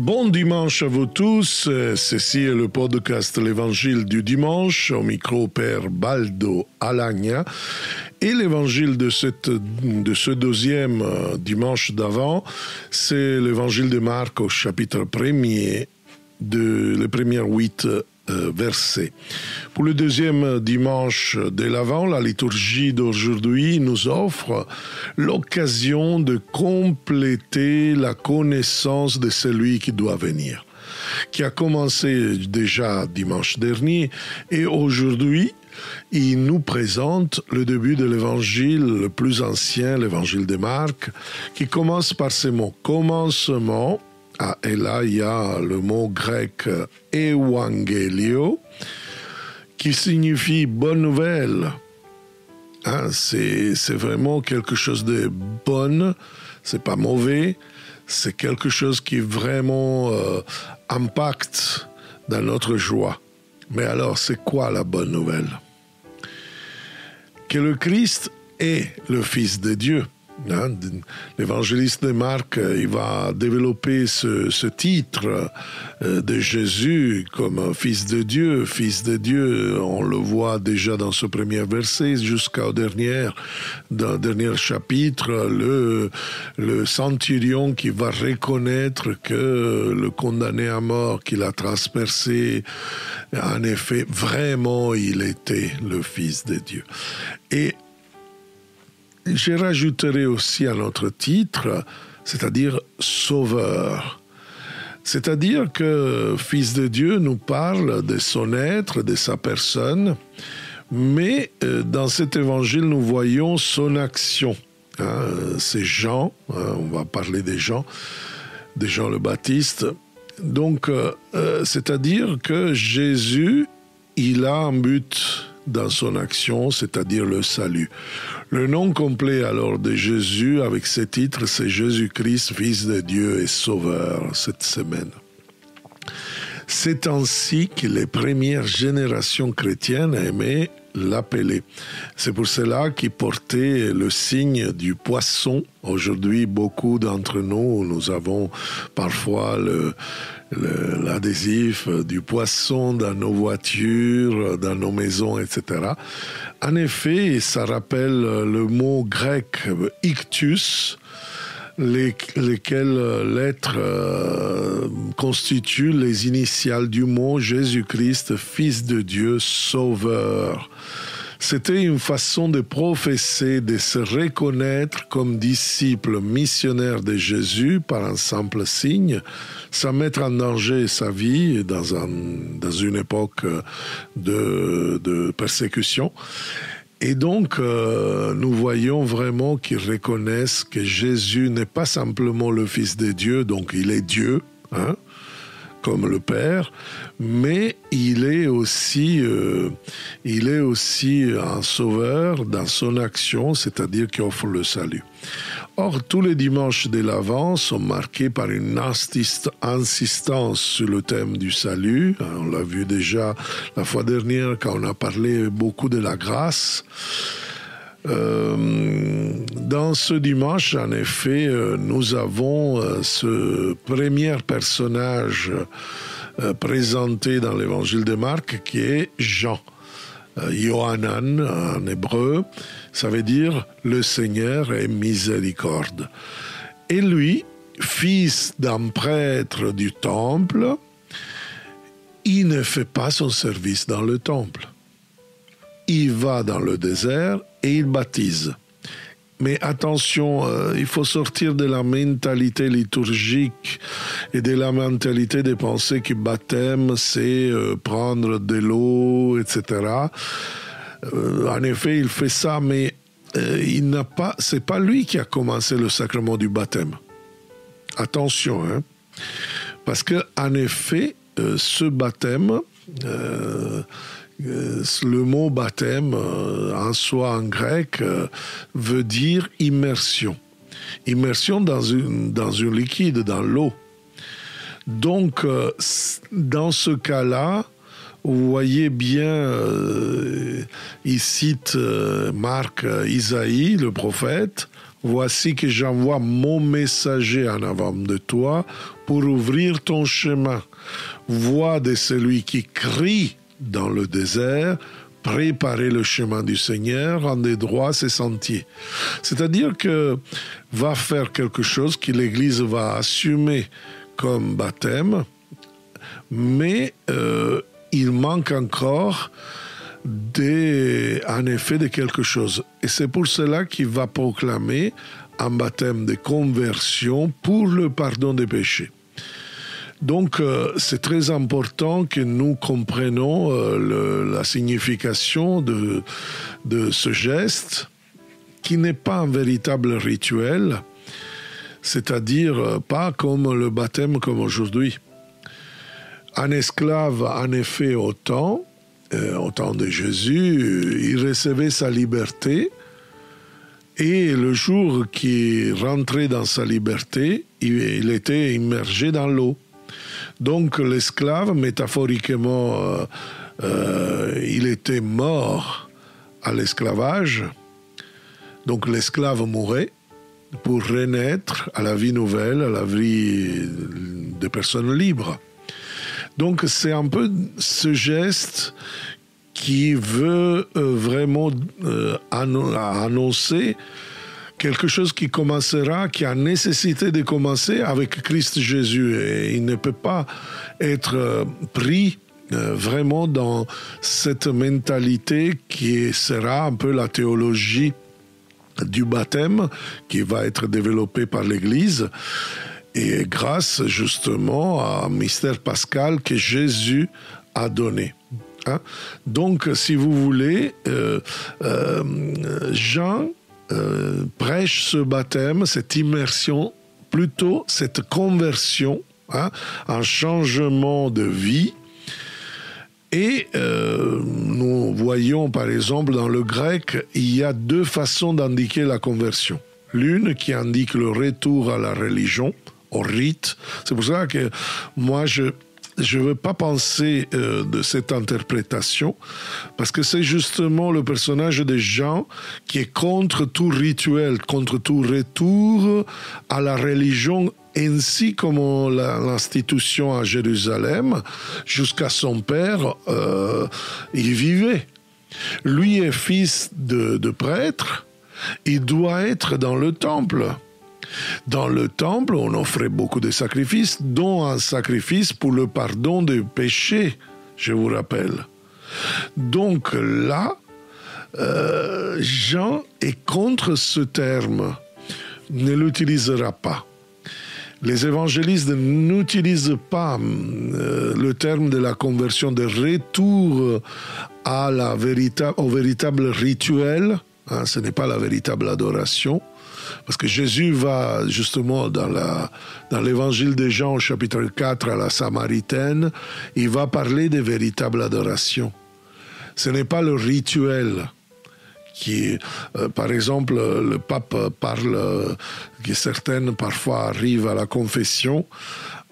Bon dimanche à vous tous, ceci est le podcast L'Évangile du dimanche, au micro Père Baldo Alagna, et l'Évangile de ce deuxième dimanche d'avant, c'est l'Évangile de Marc au chapitre 1er, les premiers 8 versets. Pour le deuxième dimanche de l'Avent, la liturgie d'aujourd'hui nous offre l'occasion de compléter la connaissance de celui qui doit venir, qui a commencé déjà dimanche dernier, et aujourd'hui, il nous présente le début de l'évangile le plus ancien, l'évangile de Marc, qui commence par ces mots « commencement ». Ah, et là, il y a le mot grec « euangelio » qui signifie « bonne nouvelle ». Hein, c'est vraiment quelque chose de bon, c'est pas mauvais, c'est quelque chose qui vraiment impacte dans notre joie. Mais alors, c'est quoi la bonne nouvelle? Que le Christ est le Fils de Dieu. Hein, l'évangéliste de Marc, il va développer ce titre de Jésus comme Fils de Dieu. Fils de Dieu, on le voit déjà dans ce premier verset jusqu'au dernier chapitre, le centurion qui va reconnaître que le condamné à mort qu'il a transpercé, en effet, vraiment, il était le Fils de Dieu. Et je rajouterai aussi à notre titre, c'est-à-dire Sauveur. C'est-à-dire que Fils de Dieu nous parle de son être, de sa personne, mais dans cet évangile, nous voyons son action. Hein, c'est Jean, on va parler de Jean le Baptiste. Donc, c'est-à-dire que Jésus, il a un but dans son action, c'est-à-dire le salut. Le nom complet alors de Jésus avec ce titre, c'est Jésus-Christ, Fils de Dieu et Sauveur cette semaine. C'est ainsi que les premières générations chrétiennes aimaient l'appeler. C'est pour cela qu'il portait le signe du poisson. Aujourd'hui, beaucoup d'entre nous avons parfois l'adhésif du poisson dans nos voitures, dans nos maisons, etc. En effet, ça rappelle le mot grec « ictus », lesquelles lettres constituent les initiales du mot Jésus-Christ, Fils de Dieu, Sauveur. C'était une façon de professer, de se reconnaître comme disciple missionnaire de Jésus par un simple signe, sans mettre en danger sa vie dans une époque de persécution. Et donc, nous voyons vraiment qu'ils reconnaissent que Jésus n'est pas simplement le Fils de Dieu, donc il est Dieu, hein, comme le Père, mais il est aussi un sauveur dans son action, c'est-à-dire qui offre le salut. Or, tous les dimanches de l'Avent sont marqués par une insistance sur le thème du salut. On l'a vu déjà la fois dernière quand on a parlé beaucoup de la grâce. Dans ce dimanche, en effet, nous avons ce premier personnage présenté dans l'évangile de Marc qui est Jean. Yohanan en hébreu, ça veut dire le Seigneur est miséricorde. Et lui, fils d'un prêtre du temple, il ne fait pas son service dans le temple. Il va dans le désert et il baptise. Mais attention, il faut sortir de la mentalité liturgique et de la mentalité de penser que baptême, c'est prendre de l'eau, etc. En effet, il fait ça, mais c'est pas lui qui a commencé le sacrement du baptême. Attention, hein, parce que en effet, ce baptême, le mot baptême en soi en grec veut dire immersion. Immersion dans un liquide, dans l'eau. Donc, dans ce cas-là, vous voyez bien, il cite Marc, Isaïe, le prophète, « Voici que j'envoie mon messager en avant de toi pour ouvrir ton chemin. Voix de celui qui crie dans le désert, préparez le chemin du Seigneur, rendez droit ses sentiers. C'est-à-dire que va faire quelque chose que l'Église va assumer comme baptême, mais il manque encore en effet de quelque chose. Et c'est pour cela qu'il va proclamer un baptême de conversion pour le pardon des péchés. Donc, c'est très important que nous comprenions la signification de ce geste, qui n'est pas un véritable rituel, c'est-à-dire pas comme le baptême comme aujourd'hui. Un esclave, en effet, au temps de Jésus, il recevait sa liberté, et le jour qu'il rentrait dans sa liberté, il était immergé dans l'eau. Donc l'esclave, métaphoriquement, il était mort à l'esclavage. Donc l'esclave mourait pour renaître à la vie nouvelle, à la vie de personnes libres. Donc c'est un peu ce geste qui veut vraiment annoncer quelque chose qui commencera, qui a nécessité de commencer avec Christ Jésus. Et il ne peut pas être pris vraiment dans cette mentalité qui sera un peu la théologie du baptême, qui va être développée par l'Église, et grâce justement à un mystère pascal que Jésus a donné. Donc, si vous voulez, Jean prêche ce baptême, cette immersion, plutôt cette conversion, un changement de vie. Et nous voyons par exemple dans le grec, il y a deux façons d'indiquer la conversion. L'une qui indique le retour à la religion, au rite. C'est pour ça que moi je ne veux pas penser de cette interprétation, parce que c'est justement le personnage de Jean qui est contre tout rituel, contre tout retour à la religion, ainsi comme l'institution à Jérusalem, jusqu'à son père, il vivait. Lui est fils de prêtre, il doit être dans le temple. Dans le temple, on offrait beaucoup de sacrifices, dont un sacrifice pour le pardon des péchés, je vous rappelle. Donc là, Jean est contre ce terme, ne l'utilisera pas. Les évangélistes n'utilisent pas le terme de la conversion, de retour au véritable rituel. Ce n'est pas la véritable adoration. Parce que Jésus va justement dans l'évangile de Jean au chapitre 4 à la Samaritaine, il va parler de véritable adoration. Ce n'est pas le rituel qui, par exemple, le pape parle, que certaines parfois arrivent à la confession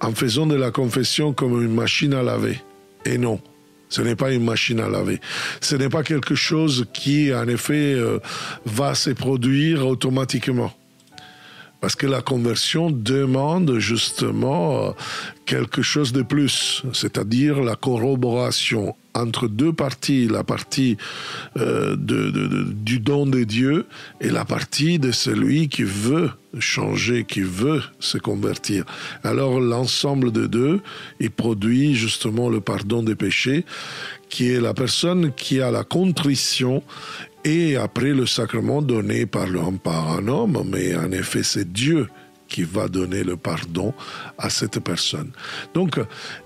en faisant de la confession comme une machine à laver. Et non. Ce n'est pas une machine à laver. Ce n'est pas quelque chose qui, en effet, va se produire automatiquement. Parce que la conversion demande justement quelque chose de plus, c'est-à-dire la corroboration entre deux parties, la partie du don de Dieu et la partie de celui qui veut changer, qui veut se convertir. Alors l'ensemble de deux, il produit justement le pardon des péchés, qui est la personne qui a la contrition et après le sacrement donné par un homme, mais en effet c'est Dieu qui va donner le pardon à cette personne. Donc,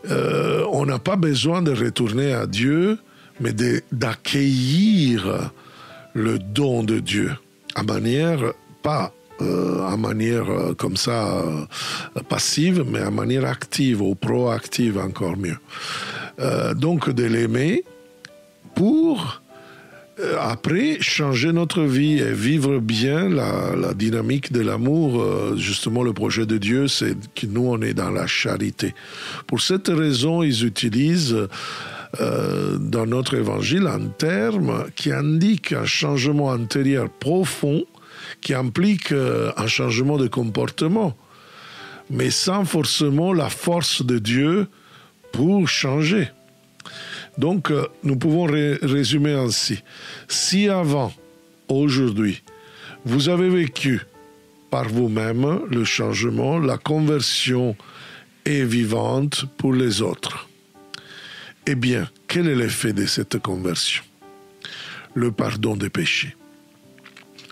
on n'a pas besoin de retourner à Dieu, mais d'accueillir le don de Dieu, à manière, pas à manière comme ça passive, mais à manière active ou proactive encore mieux. Donc, de l'aimer pour après changer notre vie et vivre bien la dynamique de l'amour. Justement, le projet de Dieu, c'est que nous, on est dans la charité. Pour cette raison, ils utilisent dans notre évangile un terme qui indique un changement intérieur profond qui implique un changement de comportement. mais sans forcément la force de Dieu pour changer. Donc, nous pouvons résumer ainsi. Si avant, aujourd'hui, vous avez vécu par vous-même le changement, la conversion est vivante pour les autres. Eh bien, quel est l'effet de cette conversion? Le pardon des péchés.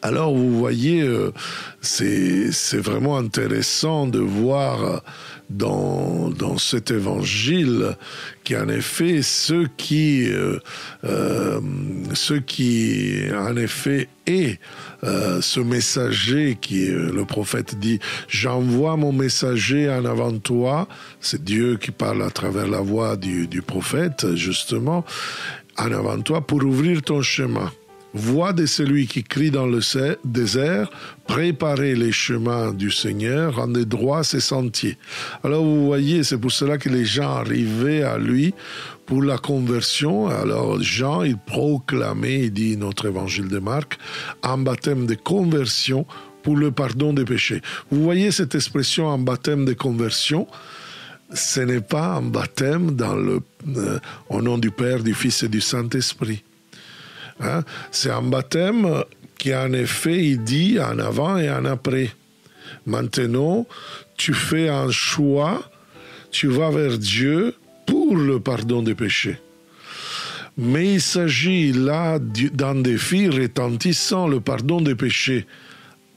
Alors, vous voyez, c'est vraiment intéressant de voir dans cet évangile qu'en effet, ceux qui en effet est ce messager qui, le prophète dit, j'envoie mon messager en avant toi, c'est Dieu qui parle à travers la voix du prophète, justement, en avant toi pour ouvrir ton chemin. Voix de celui qui crie dans le désert, préparez les chemins du Seigneur, rendez droit ses sentiers. Alors vous voyez, c'est pour cela que les gens arrivaient à lui pour la conversion. Alors Jean, il proclamait, il dit notre évangile de Marc, un baptême de conversion pour le pardon des péchés. Vous voyez cette expression, un baptême de conversion, ce n'est pas un baptême au nom du Père, du Fils et du Saint-Esprit. Hein? C'est un baptême qui, en effet, il dit en avant et en après. Maintenant, tu fais un choix, tu vas vers Dieu pour le pardon des péchés. Mais il s'agit là d'un défi retentissant. Le pardon des péchés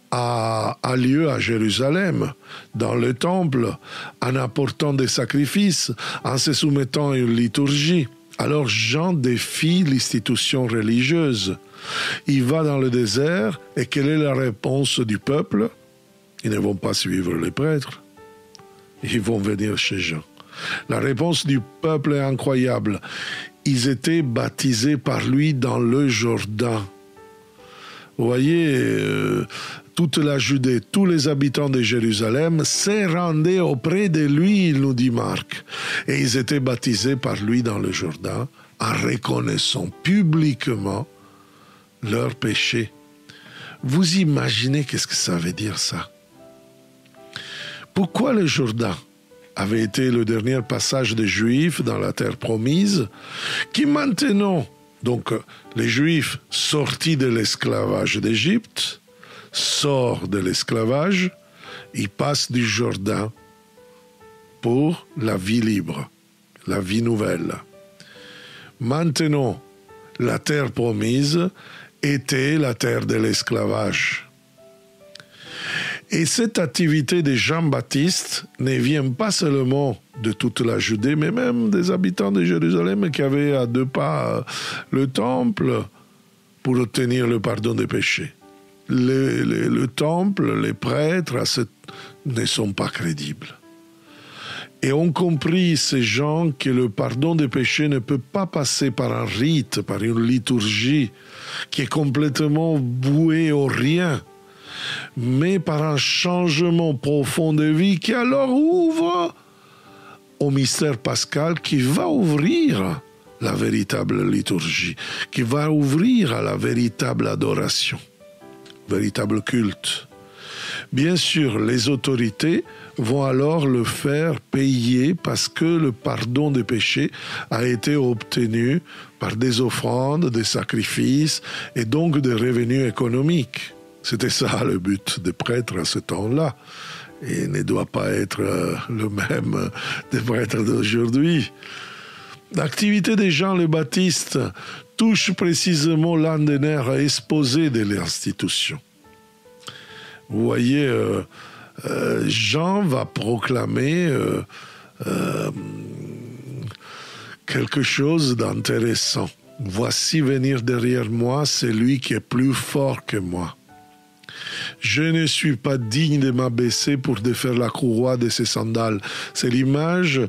a lieu à Jérusalem, dans le temple, en apportant des sacrifices, en se soumettant à une liturgie. Alors Jean défie l'institution religieuse. Il va dans le désert et quelle est la réponse du peuple? Ils ne vont pas suivre les prêtres. Ils vont venir chez Jean. La réponse du peuple est incroyable. Ils étaient baptisés par lui dans le Jourdain. Vous voyez, toute la Judée, tous les habitants de Jérusalem se rendaient auprès de lui, il nous dit Marc. Et ils étaient baptisés par lui dans le Jourdain en reconnaissant publiquement leurs péchés. Vous imaginez qu'est-ce que ça veut dire ça? Pourquoi le Jourdain avait été le dernier passage des Juifs dans la terre promise, qui maintenant, donc les Juifs sortis de l'esclavage d'Égypte, sortent de l'esclavage, ils passent du Jourdain pour la vie libre, la vie nouvelle. Maintenant, la terre promise était la terre de l'esclavage. Et cette activité de Jean-Baptiste ne vient pas seulement de toute la Judée, mais même des habitants de Jérusalem qui avaient à 2 pas le temple pour obtenir le pardon des péchés. Le temple, les prêtres ne sont pas crédibles. Et ont compris ces gens que le pardon des péchés ne peut pas passer par un rite, par une liturgie qui est complètement vouée au rien, mais par un changement profond de vie qui alors ouvre au mystère pascal qui va ouvrir la véritable liturgie, qui va ouvrir à la véritable adoration, véritable culte. Bien sûr, les autorités vont alors le faire payer parce que le pardon des péchés a été obtenu par des offrandes, des sacrifices et donc des revenus économiques. C'était ça le but des prêtres à ce temps-là. Et ne doit pas être le même des prêtres d'aujourd'hui. L'activité des Jean le Baptiste touche précisément l'un des nerfs exposés de l'institution. Vous voyez, Jean va proclamer quelque chose d'intéressant. Voici venir derrière moi celui qui est plus fort que moi. Je ne suis pas digne de m'abaisser pour défaire la courroie de ses sandales. C'est l'image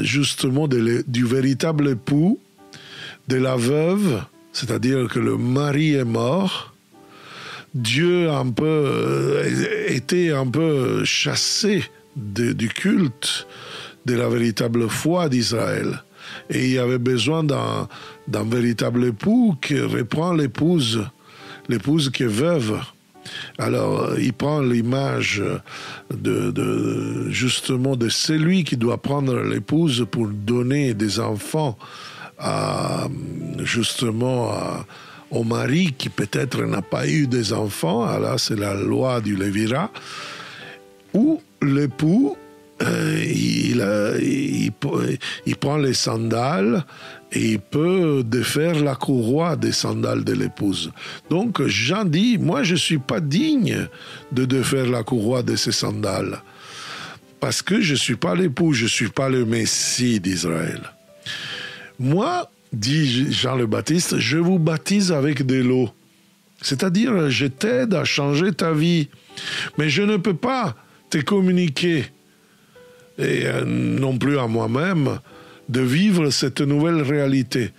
justement du véritable époux, de la veuve, c'est-à-dire que le mari est mort. Dieu était un peu chassé du culte de la véritable foi d'Israël. Et il y avait besoin d'un véritable époux qui reprend l'épouse qui est veuve. Alors, il prend l'image justement de celui qui doit prendre l'épouse pour donner des enfants au mari qui peut-être n'a pas eu des enfants. Alors, c'est la loi du Lévirat, où l'époux, il prend les sandales et il peut défaire la courroie des sandales de l'épouse. Donc Jean dit, moi je ne suis pas digne de défaire la courroie de ces sandales, parce que je ne suis pas l'époux, je ne suis pas le Messie d'Israël. Moi, dit Jean le Baptiste, je vous baptise avec de l'eau. C'est-à-dire, je t'aide à changer ta vie, mais je ne peux pas te communiquer, et non plus à moi-même, de vivre cette nouvelle réalité.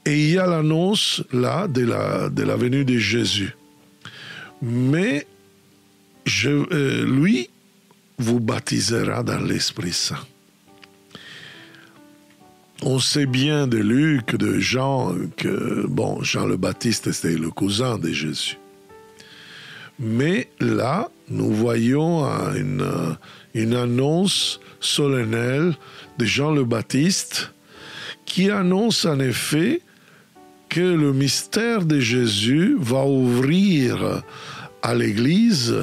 Et il y a l'annonce, là, de la venue de Jésus. Mais lui vous baptisera dans l'Esprit Saint. On sait bien de Luc, de Jean, que, Jean le Baptiste, c'était le cousin de Jésus. Mais là, nous voyons une annonce solennelle de Jean le Baptiste qui annonce en effet que le mystère de Jésus va ouvrir à l'Église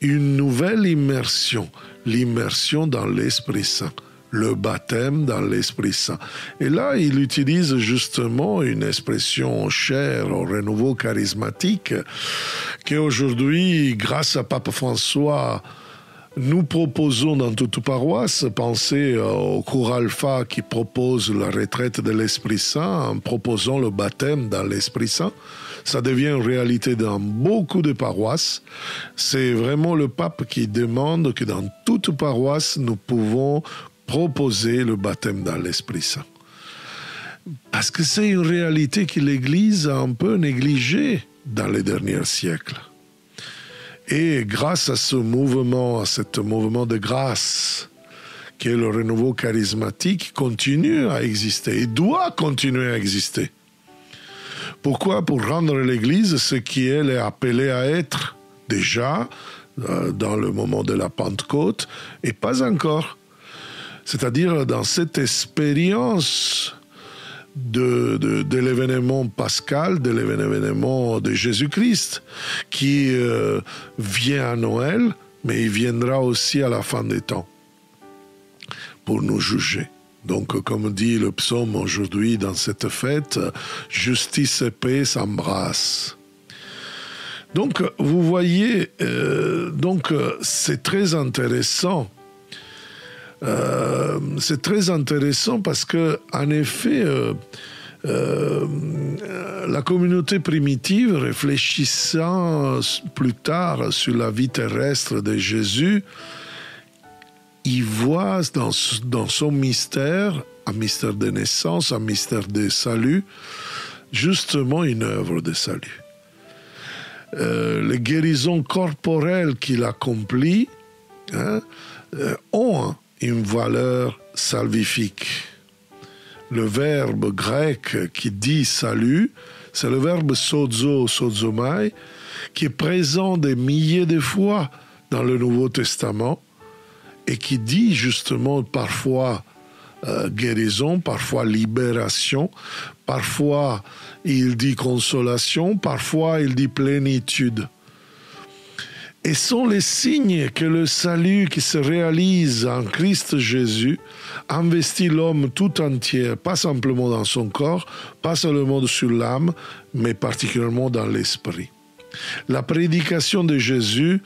une nouvelle immersion, l'immersion dans l'Esprit Saint, le baptême dans l'Esprit Saint. Et là, il utilise justement une expression chère au renouveau charismatique qu'aujourd'hui, grâce à Pape François, nous proposons dans toute paroisse. Pensez au cours Alpha qui propose la retraite de l'Esprit Saint en proposant le baptême dans l'Esprit Saint. Ça devient une réalité dans beaucoup de paroisses. C'est vraiment le pape qui demande que dans toute paroisse, nous pouvons proposer le baptême dans l'Esprit Saint. Parce que c'est une réalité que l'Église a un peu négligée dans les derniers siècles. Et grâce à ce mouvement, à ce mouvement de grâce, qui est le renouveau charismatique, continue à exister et doit continuer à exister. Pourquoi? Pour rendre l'Église ce qu'elle est appelée à être déjà dans le moment de la Pentecôte et pas encore. C'est-à-dire dans cette expérience de l'événement pascal, de l'événement de Jésus-Christ, qui vient à Noël, mais il viendra aussi à la fin des temps pour nous juger. Donc, comme dit le psaume aujourd'hui dans cette fête, justice et paix s'embrassent. Donc, vous voyez, c'est très intéressant. C'est très intéressant parce que, en effet, la communauté primitive, réfléchissant plus tard sur la vie terrestre de Jésus, il voit dans son mystère, un mystère de naissance, un mystère de salut, justement une œuvre de salut. Les guérisons corporelles qu'il accomplit ont une valeur salvifique. Le verbe grec qui dit salut, c'est le verbe sozo, sozomai, qui est présent des milliers de fois dans le Nouveau Testament et qui dit justement parfois guérison, parfois libération, parfois il dit consolation, parfois il dit plénitude. Et sont les signes que le salut qui se réalise en Christ Jésus investit l'homme tout entier, pas simplement dans son corps, pas seulement sur l'âme, mais particulièrement dans l'esprit. La prédication de Jésus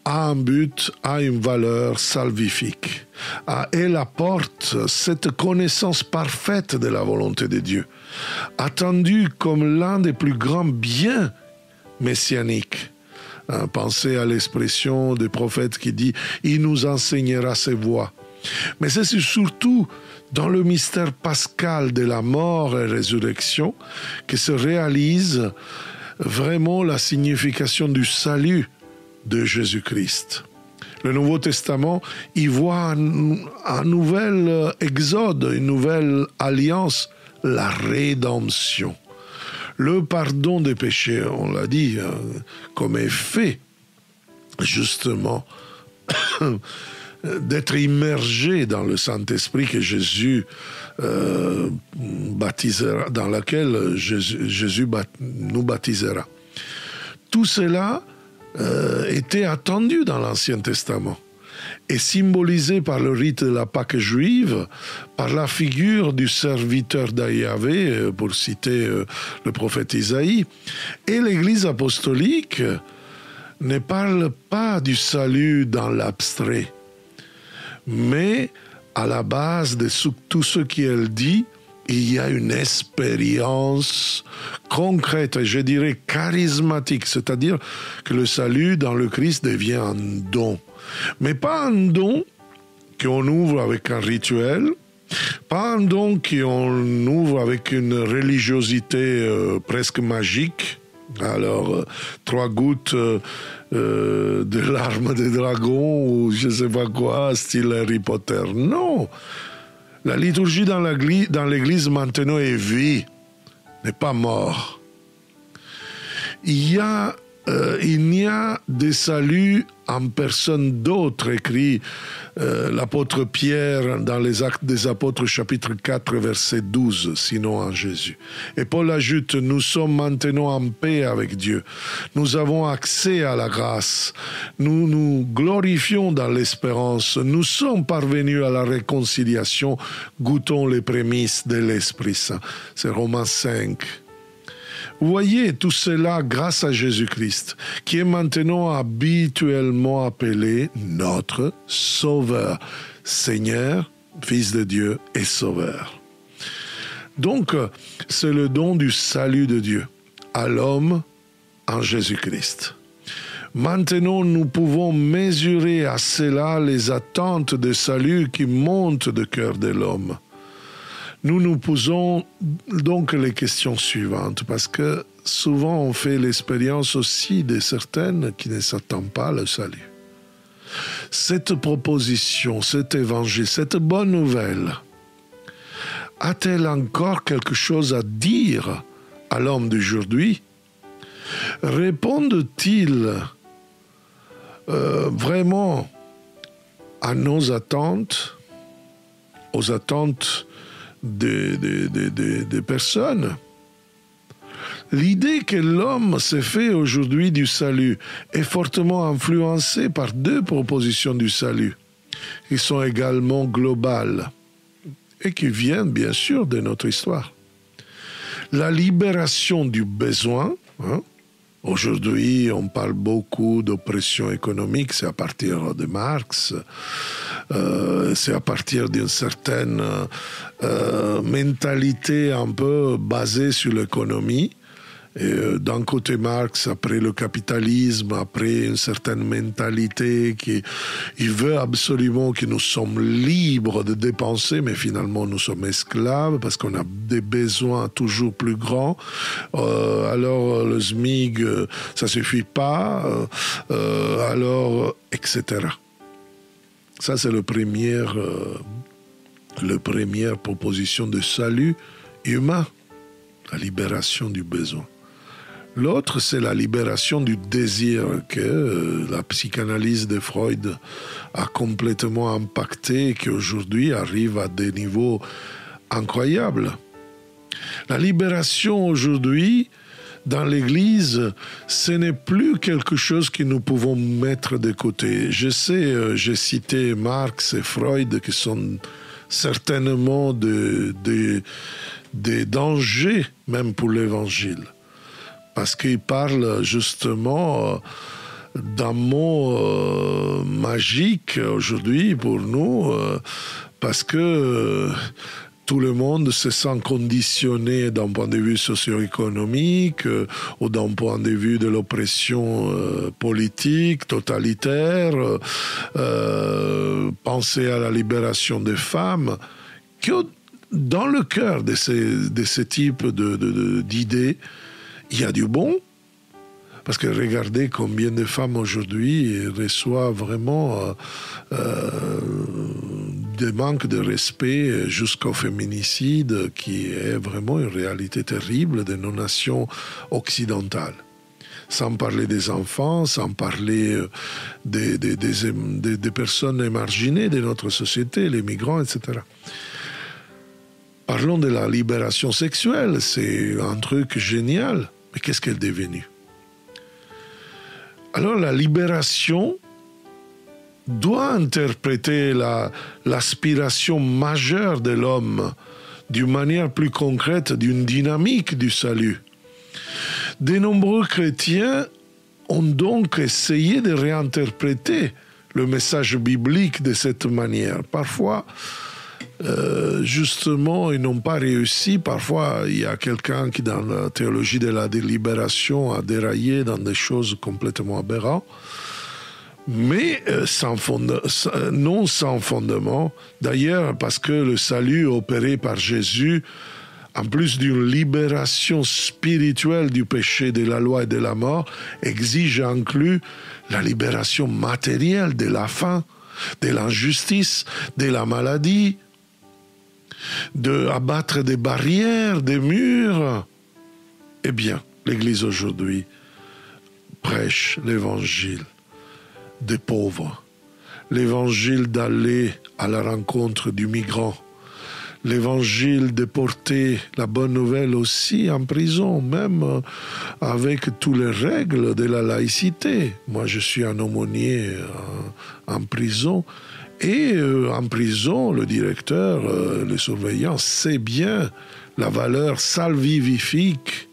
a un but, a une valeur salvifique. Elle apporte cette connaissance parfaite de la volonté de Dieu, attendue comme l'un des plus grands biens messianiques. Pensez à l'expression du prophète qui dit « Il nous enseignera ses voies ». Mais c'est surtout dans le mystère pascal de la mort et résurrection que se réalise vraiment la signification du salut de Jésus-Christ. Le Nouveau Testament y voit un nouvel exode, une nouvelle alliance, la rédemption. Le pardon des péchés, on l'a dit, comme effet justement d'être immergé dans le Saint-Esprit que Jésus baptisera, dans laquelle Jésus nous baptisera. Tout cela était attendu dans l'Ancien Testament et symbolisé par le rite de la Pâque juive, par la figure du serviteur d'Yahvé, pour citer le prophète Isaïe. Et l'Église apostolique ne parle pas du salut dans l'abstrait, mais à la base de tout ce qu'elle dit, il y a une expérience concrète, et je dirais charismatique, c'est-à-dire que le salut dans le Christ devient un don. Mais pas un don qu'on ouvre avec un rituel, pas un don qu'on ouvre avec une religiosité presque magique. Alors, 3 gouttes de larmes de dragon ou je ne sais pas quoi, style Harry Potter. Non! La liturgie dans l'Église maintenant est vie, n'est pas mort. Il n'y a de salut en personne d'autre, écrit l'apôtre Pierre dans les Actes des Apôtres, chapitre 4, verset 12, sinon en Jésus. Et Paul ajoute, nous sommes maintenant en paix avec Dieu. Nous avons accès à la grâce. Nous nous glorifions dans l'espérance. Nous sommes parvenus à la réconciliation. Goûtons les prémices de l'Esprit Saint. C'est Romains 5. Vous voyez tout cela grâce à Jésus-Christ, qui est maintenant habituellement appelé notre Sauveur, Seigneur, Fils de Dieu et Sauveur. Donc, c'est le don du salut de Dieu à l'homme en Jésus-Christ. Maintenant, nous pouvons mesurer à cela les attentes de salut qui montent du cœur de l'homme. Nous nous posons donc les questions suivantes, parce que souvent on fait l'expérience aussi de certaines qui ne s'attendent pas au salut. Cette proposition, cet évangile, cette bonne nouvelle, a-t-elle encore quelque chose à dire à l'homme d'aujourd'hui? Répondent-ils vraiment à nos attentes, aux attentes des personnes? L'idée que l'homme s'est fait aujourd'hui du salut est fortement influencée par 2 propositions du salut, qui sont également globales et qui viennent bien sûr de notre histoire. La libération du besoin, aujourd'hui, on parle beaucoup d'oppression économique, c'est à partir de Marx, c'est à partir d'une certaine mentalité un peu basée sur l'économie. D'un côté Marx, après le capitalisme, après une certaine mentalité qui il veut absolument que nous sommes libres de dépenser, mais finalement nous sommes esclaves parce qu'on a des besoins toujours plus grands. Alors le SMIC, ça suffit pas. Alors, etc. Ça, c'est la première proposition de salut humain, la libération du besoin. L'autre, c'est la libération du désir que la psychanalyse de Freud a complètement impacté et qui aujourd'hui arrive à des niveaux incroyables. La libération aujourd'hui, dans l'Église, ce n'est plus quelque chose que nous pouvons mettre de côté. Je sais, j'ai cité Marx et Freud, qui sont certainement des dangers, même pour l'Évangile. Parce qu'il parle justement d'un mot magique aujourd'hui pour nous, parce que tout le monde se sent conditionné d'un point de vue socio-économique ou d'un point de vue de l'oppression politique, totalitaire, penser à la libération des femmes, que dans le cœur de ce type d'idées, il y a du bon, parce que regardez combien de femmes aujourd'hui reçoivent vraiment des manques de respect jusqu'au féminicide, qui est vraiment une réalité terrible de nos nations occidentales. sans parler des enfants, sans parler des personnes marginées de notre société, les migrants, etc. Parlons de la libération sexuelle, c'est un truc génial, mais qu'est-ce qu'elle est devenue? Alors la libération doit interpréter l'aspiration majeure de l'homme d'une manière plus concrète, d'une dynamique du salut. De nombreux chrétiens ont donc essayé de réinterpréter le message biblique de cette manière. Parfois, justement, ils n'ont pas réussi. Parfois, il y a quelqu'un qui, dans la théologie de la libération, a déraillé dans des choses complètement aberrantes. Mais non sans fondement. D'ailleurs, parce que le salut opéré par Jésus, en plus d'une libération spirituelle du péché, de la loi et de la mort, exige inclus la libération matérielle de la faim, de l'injustice, de la maladie, d'abattre des barrières, des murs. Eh bien, l'Église aujourd'hui prêche l'Évangile des pauvres, l'évangile d'aller à la rencontre du migrant, l'évangile de porter la bonne nouvelle aussi en prison, même avec toutes les règles de la laïcité. Moi, je suis un aumônier en prison, et en prison, le directeur, le surveillant sait bien la valeur salvifique,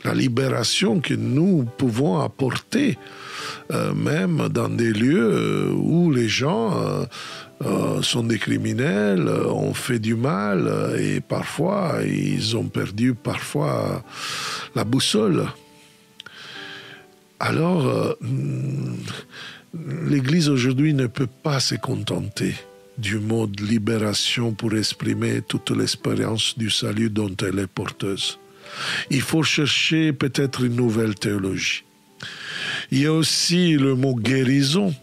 la libération que nous pouvons apporter, même dans des lieux où les gens sont des criminels, ont fait du mal, et parfois ils ont perdu la boussole. Alors, l'Église aujourd'hui ne peut pas se contenter du mot de libération pour exprimer toute l'expérience du salut dont elle est porteuse. Il faut chercher peut-être une nouvelle théologie. Il y a aussi le mot guérison.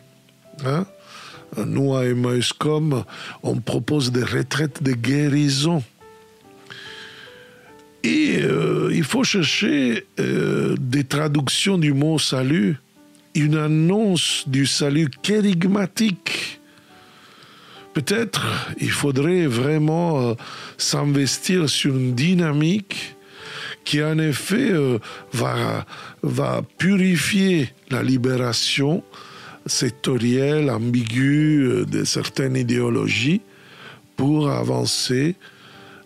Nous, à Emmaüs.com, on propose des retraites de guérison. Et il faut chercher des traductions du mot salut, une annonce du salut kérigmatique. Peut-être il faudrait vraiment s'investir sur une dynamique qui en effet va purifier la libération sectorielle, ambiguë de certaines idéologies pour avancer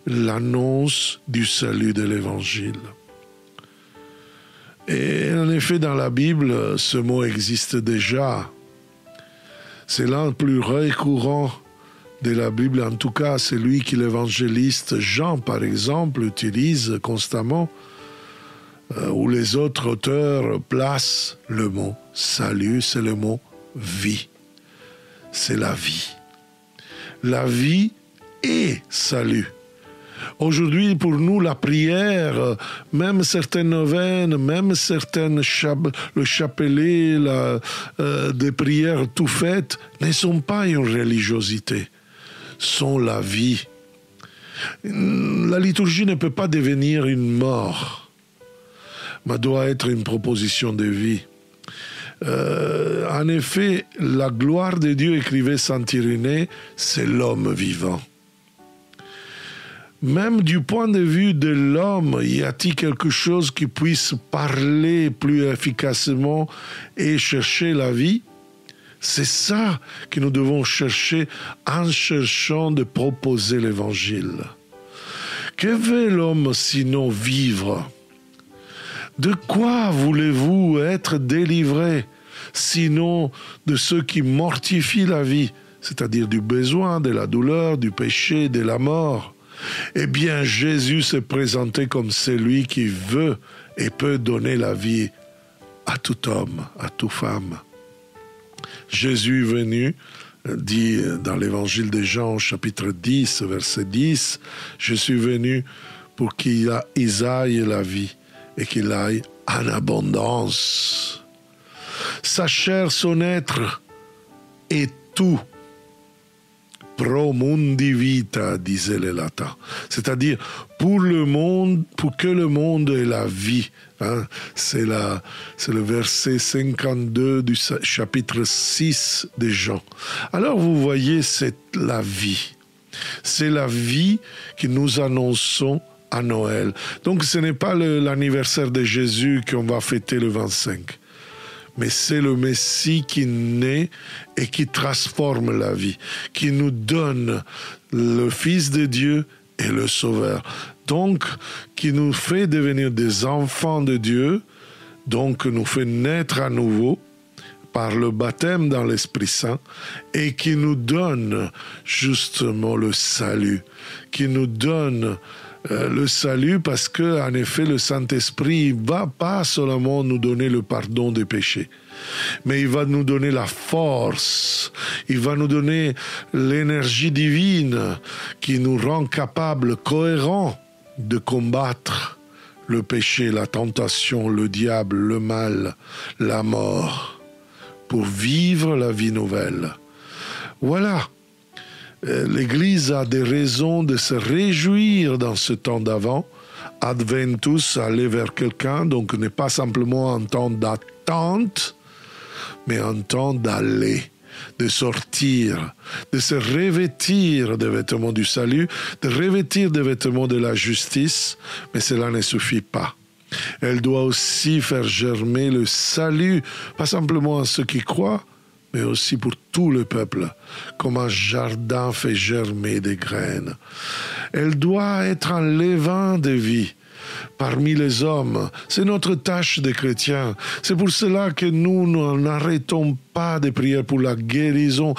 l'annonce du salut de l'Évangile. Et en effet, dans la Bible, ce mot existe déjà. C'est l'un des plus récurrents de la Bible, en tout cas celui que l'évangéliste Jean, par exemple, utilise constamment, où les autres auteurs placent le mot salut, c'est le mot vie. C'est la vie. La vie est salut. Aujourd'hui, pour nous, la prière, même certaines neuvaines, même le chapelet, des prières tout faites, ne sont pas une religiosité, sont la vie. La liturgie ne peut pas devenir une mort, mais doit être une proposition de vie. En effet, la gloire de Dieu, écrivait saint Irénée, c'est l'homme vivant. Même du point de vue de l'homme, y a-t-il quelque chose qui puisse parler plus efficacement et chercher la vie? C'est ça que nous devons chercher en cherchant de proposer l'Évangile. Que veut l'homme sinon vivre? De quoi voulez-vous être délivré, sinon de ce qui mortifie la vie, c'est-à-dire du besoin, de la douleur, du péché, de la mort? Eh bien, Jésus s'est présenté comme celui qui veut et peut donner la vie à tout homme, à toute femme. Jésus est venu, dit dans l'évangile de Jean, chapitre 10, verset 10, « Je suis venu pour qu'ils aillent la vie et qu'il aille en abondance. » Sa chair, son être est tout. pro mundi vita, disaient les latins. C'est-à-dire pour le monde, pour que le monde ait la vie. Hein. C'est le verset 52 du chapitre 6 de Jean. Alors vous voyez, c'est la vie. C'est la vie que nous annonçons à Noël. Donc ce n'est pas l'anniversaire de Jésus qu'on va fêter le 25. Mais c'est le Messie qui naît et qui transforme la vie, qui nous donne le Fils de Dieu et le Sauveur. Donc, qui nous fait devenir des enfants de Dieu, donc nous fait naître à nouveau par le baptême dans l'Esprit Saint et qui nous donne justement le salut, qui nous donne le salut parce que, en effet, le Saint-Esprit ne va pas seulement nous donner le pardon des péchés, mais il va nous donner la force, il va nous donner l'énergie divine qui nous rend capables, cohérents de combattre le péché, la tentation, le diable, le mal, la mort, pour vivre la vie nouvelle. Voilà. L'Église a des raisons de se réjouir dans ce temps d'avant. Adventus, aller vers quelqu'un, donc n'est pas simplement un temps d'attente, mais un temps d'aller, de sortir, de se revêtir des vêtements du salut, de revêtir des vêtements de la justice, mais cela ne suffit pas. Elle doit aussi faire germer le salut, pas simplement à ceux qui croient, mais aussi pour tout le peuple, comme un jardin fait germer des graines. Elle doit être un levain de vie parmi les hommes. C'est notre tâche de chrétiens. C'est pour cela que nous n'arrêtons pas de prier pour la guérison,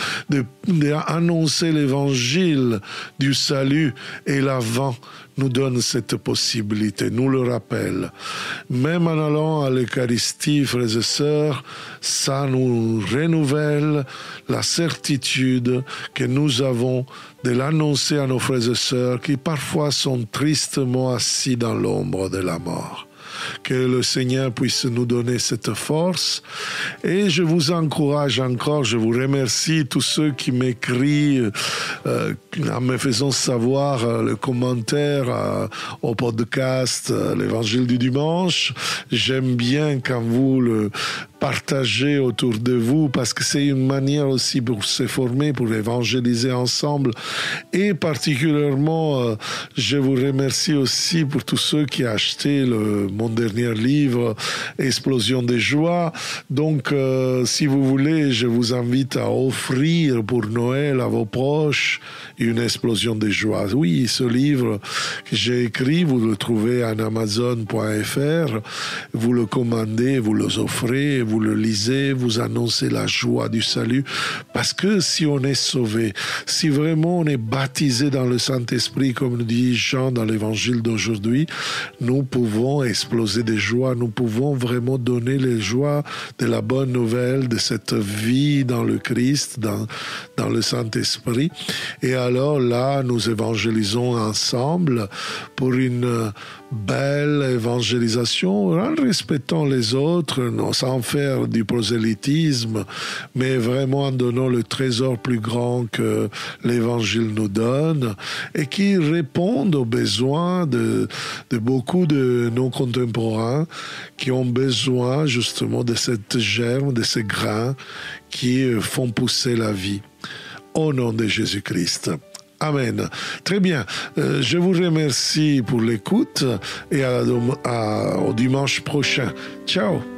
d'annoncer l'évangile du salut, et l'Avent nous donne cette possibilité, nous le rappelle. Même en allant à l'Eucharistie, frères et sœurs, ça nous renouvelle la certitude que nous avons de l'annoncer à nos frères et sœurs qui parfois sont tristement assis dans l'ombre de la mort. Que le Seigneur puisse nous donner cette force. Et je vous encourage encore, je vous remercie tous ceux qui m'écrivent en me faisant savoir le commentaire au podcast l'Évangile du dimanche. J'aime bien quand vous le partagez autour de vous parce que c'est une manière aussi pour se former, pour évangéliser ensemble. Et particulièrement, je vous remercie aussi pour tous ceux qui ont acheté mon dernier livre, Explosion de joie. Donc, si vous voulez, je vous invite à offrir pour Noël à vos proches une explosion de joie. Oui, ce livre que j'ai écrit, vous le trouvez en Amazon.fr, vous le commandez, vous le offrez, vous le lisez, vous annoncez la joie du salut, parce que si on est sauvé, si vraiment on est baptisé dans le Saint-Esprit, comme nous dit Jean dans l'Évangile d'aujourd'hui, nous pouvons exploser de joie, nous pouvons vraiment donner les joies de la bonne nouvelle, de cette vie dans le Christ, dans le Saint-Esprit. Et alors là, nous évangélisons ensemble pour une belle évangélisation, en respectant les autres, sans faire du prosélytisme, mais vraiment en donnant le trésor plus grand que l'Évangile nous donne et qui répondent aux besoins de beaucoup de nos contemporains qui ont besoin justement de cette germe, de ces grains qui font pousser la vie. Au nom de Jésus-Christ. Amen. Très bien. Je vous remercie pour l'écoute et au dimanche prochain. Ciao.